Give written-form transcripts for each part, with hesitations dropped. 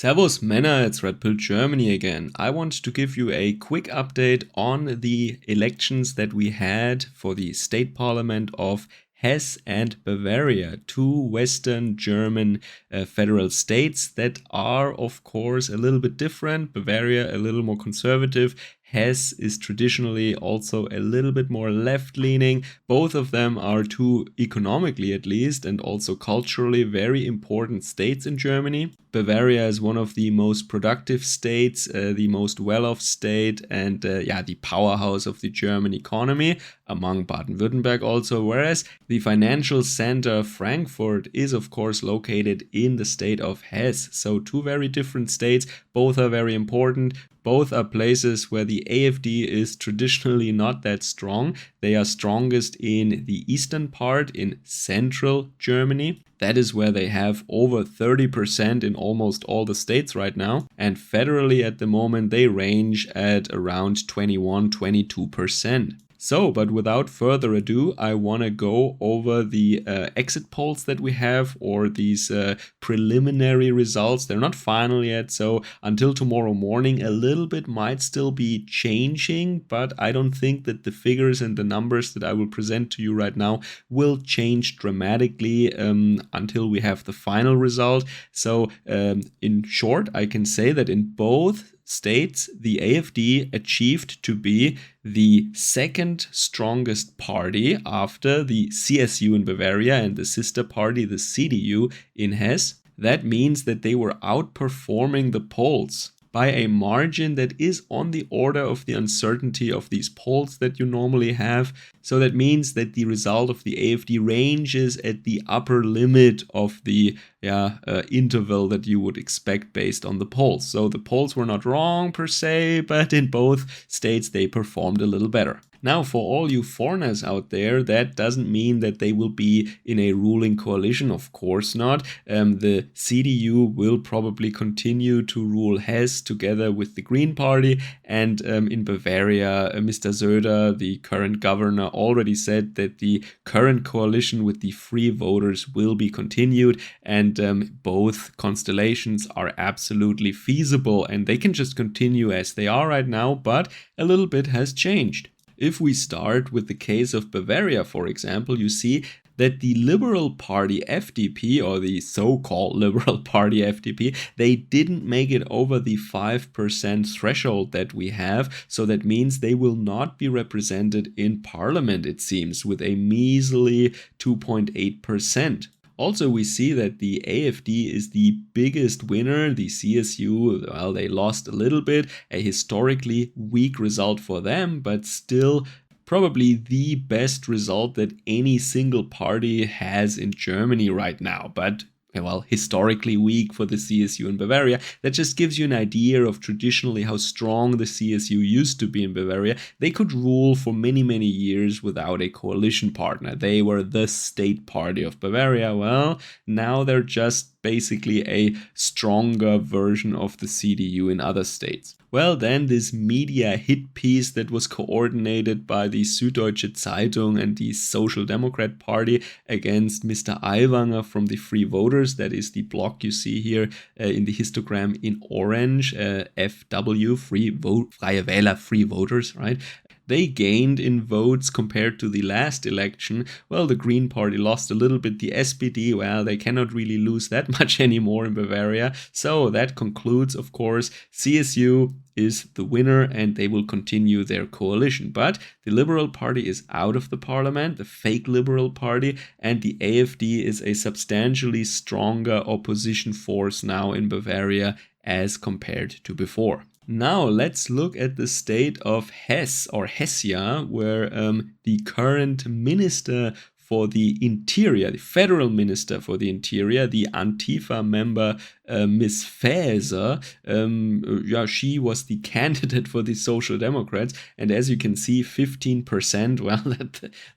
Servus Männer, it's Red Pill Germany again. I want to give you a quick update on the elections that we had for the state parliament of Hesse and Bavaria, two Western German federal states that are, of course, a little bit different. Bavaria a little more conservative. Hesse is traditionally also a little bit more left-leaning. Both of them are two, economically at least, and also culturally very important states in Germany. Bavaria is one of the most productive states, the most well-off state, and the powerhouse of the German economy, among Baden-Württemberg also, whereas the financial center Frankfurt is of course located in the state of Hesse. So two very different states, both are very important. Both are places where the AfD is traditionally not that strong. They are strongest in the eastern part, in central Germany. That is where they have over 30% in almost all the states right now. And federally at the moment, they range at around 21-22%. So, but without further ado, I want to go over the exit polls that we have, or these preliminary results. They're not final yet, so until tomorrow morning, a little bit might still be changing, but I don't think that the figures and the numbers that I will present to you right now will change dramatically until we have the final result. So, in short, I can say that in both states, the AfD achieved to be the second strongest party after the CSU in Bavaria and the sister party, the CDU in Hesse. That means that they were outperforming the polls by a margin that is on the order of the uncertainty of these polls that you normally have. So that means that the result of the AfD ranges at the upper limit of the interval that you would expect based on the polls. So the polls were not wrong per se, but in both states they performed a little better. Now, for all you foreigners out there, that doesn't mean that they will be in a ruling coalition. Of course not. The CDU will probably continue to rule Hesse together with the Green Party. And in Bavaria, Mr. Söder, the current governor, already said that the current coalition with the Free Voters will be continued. And both constellations are absolutely feasible. And they can just continue as they are right now, but a little bit has changed. If we start with the case of Bavaria, for example, you see that the Liberal Party FDP, or the so-called Liberal Party FDP, they didn't make it over the 5% threshold that we have. So that means they will not be represented in parliament, it seems, with a measly 2.8%. Also, we see that the AfD is the biggest winner. The CSU, well, they lost a little bit, a historically weak result for them, but still probably the best result that any single party has in Germany right now. But well, historically weak for the CSU in Bavaria. That just gives you an idea of traditionally how strong the CSU used to be in Bavaria. They could rule for many, many years without a coalition partner. They were the state party of Bavaria. Well, now they're just basically a stronger version of the CDU in other states. Well, then this media hit piece that was coordinated by the Süddeutsche Zeitung and the Social Democrat Party against Mr. Aiwanger from the Free Voters, that is the block you see here in the histogram in orange, FW, Freie Wähler, Free Voters, right? They gained in votes compared to the last election. Well, the Green Party lost a little bit. The SPD, well, they cannot really lose that much anymore in Bavaria. So that concludes, of course, CSU is the winner and they will continue their coalition. But the Liberal Party is out of the parliament, the fake Liberal Party, and the AfD is a substantially stronger opposition force now in Bavaria as compared to before. Now let's look at the state of Hesse, or Hessia, where the current minister for the interior, the federal minister for the interior, the Antifa member, Miss Faeser, she was the candidate for the Social Democrats. And as you can see, 15%, well,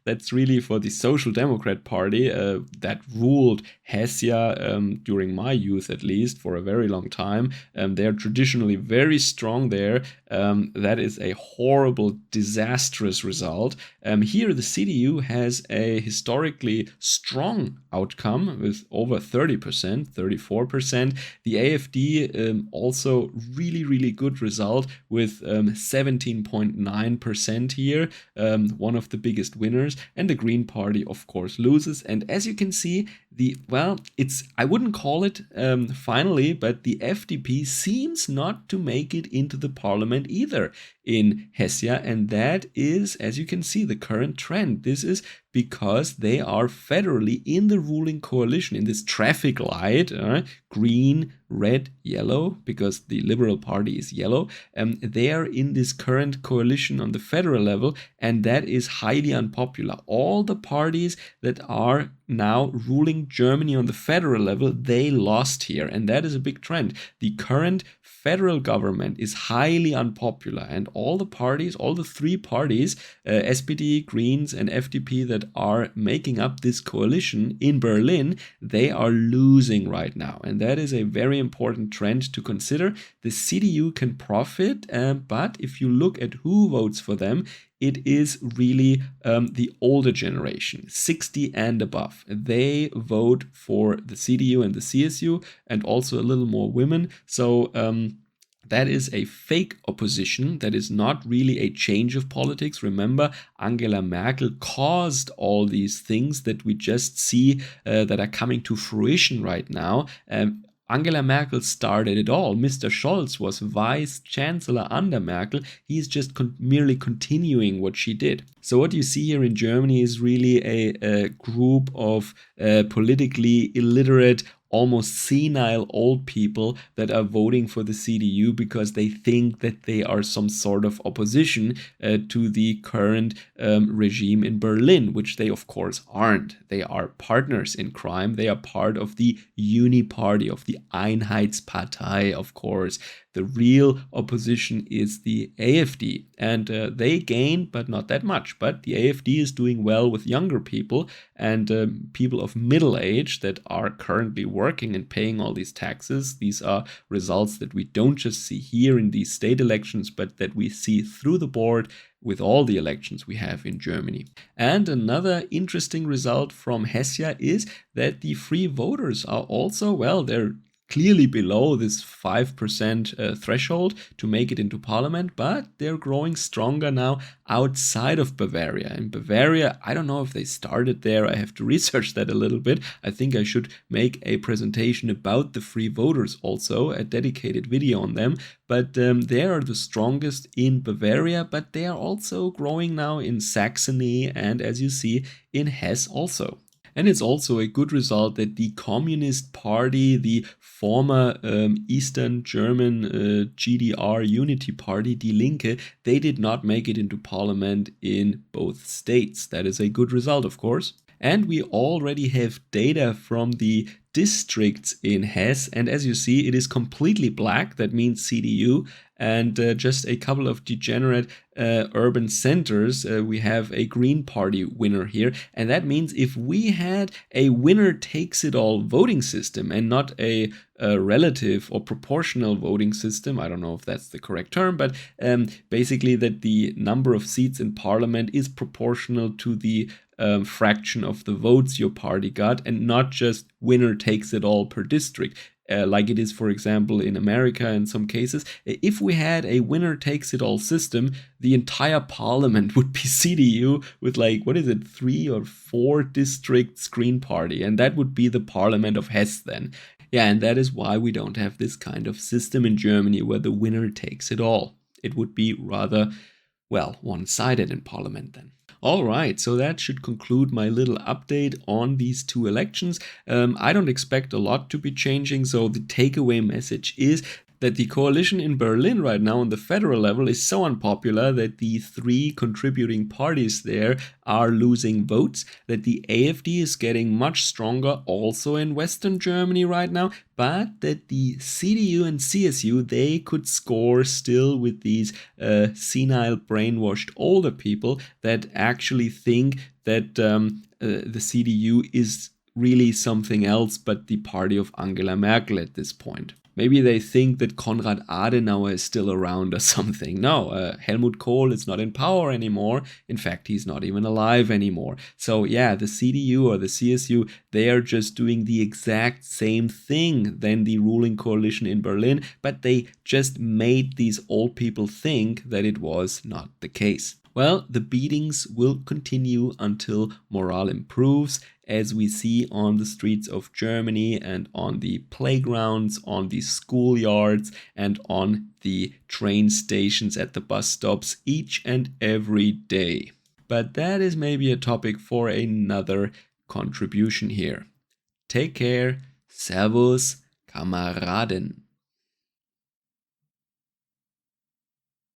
that's really for the Social Democrat Party that ruled Hessia during my youth, at least, for a very long time. They're traditionally very strong there. That is a horrible, disastrous result. Here, the CDU has a historically strong outcome with over 30%, 34%. The AfD also really good result with 17.9% here, one of the biggest winners, and the Green Party of course loses. And as you can see, I wouldn't call it finally, but the FDP seems not to make it into the parliament either in Hesse, and that is, as you can see, the current trend. This is because they are federally in the ruling coalition in this traffic light, green, red, yellow, because the Liberal Party is yellow. They are in this current coalition on the federal level, and that is highly unpopular. All the parties that are now ruling Germany on the federal level, they lost here, and that is a big trend. The current federal government is highly unpopular, and all the parties, all the three parties, SPD, Greens, and FDP, that are making up this coalition in Berlin, they are losing right now, and that is a very important trend to consider. The CDU can profit, but if you look at who votes for them, it is really the older generation, 60 and above. They vote for the CDU and the CSU, and also a little more women. So that is a fake opposition. That is not really a change of politics. Remember, Angela Merkel caused all these things that we just see that are coming to fruition right now. Angela Merkel started it all. Mr. Scholz was vice chancellor under Merkel. He's just merely continuing what she did. So what you see here in Germany is really a group of politically illiterate, almost senile old people that are voting for the CDU because they think that they are some sort of opposition to the current regime in Berlin, which they of course aren't. They are partners in crime. They are part of the Uni-Party, of the Einheitspartei, of course. The real opposition is the AfD, and they gain, but not that much. But the AfD is doing well with younger people and people of middle age that are currently working and paying all these taxes. These are results that we don't just see here in these state elections, but that we see through the board with all the elections we have in Germany. And another interesting result from Hesse is that the free voters are also, well, they're clearly below this 5% threshold to make it into parliament, but they're growing stronger now outside of Bavaria. In Bavaria, I don't know if they started there. I have to research that a little bit. I think I should make a presentation about the free voters also, a dedicated video on them. But they are the strongest in Bavaria, but they are also growing now in Saxony and, as you see, in Hesse also. And it's also a good result that the Communist Party, the former Eastern German GDR Unity Party, Die Linke, they did not make it into parliament in both states. That is a good result, of course. And we already have data from the districts in Hesse, and as you see, it is completely black. That means CDU, and just a couple of degenerate urban centers, we have a Green Party winner here, and that means if we had a winner takes it all voting system and not a relative or proportional voting system, I don't know if that's the correct term, but basically that the number of seats in parliament is proportional to the fraction of the votes your party got, and not just winner takes it all per district. Like it is, for example, in America in some cases. If we had a winner takes it all system, the entire parliament would be CDU with 3 or 4 districts Green Party, and that would be the parliament of Hesse then. Yeah, and that is why we don't have this kind of system in Germany where the winner takes it all. It would be rather, well, one-sided in parliament then. All right, so that should conclude my little update on these two elections. I don't expect a lot to be changing, so the takeaway message is that the coalition in Berlin right now on the federal level is so unpopular that the 3 contributing parties there are losing votes, that the AfD is getting much stronger also in Western Germany right now, but that the CDU and CSU, they could score still with these senile, brainwashed older people that actually think that the CDU is really something else but the party of Angela Merkel at this point. Maybe they think that Konrad Adenauer is still around or something. No, Helmut Kohl is not in power anymore. In fact, he's not even alive anymore. So yeah, the CDU or the CSU, they are just doing the exact same thing than the ruling coalition in Berlin, but they just made these old people think that it was not the case. Well, the beatings will continue until morale improves, as we see on the streets of Germany and on the playgrounds, on the schoolyards, and on the train stations at the bus stops each and every day. But that is maybe a topic for another contribution here. Take care. Servus, Kameraden.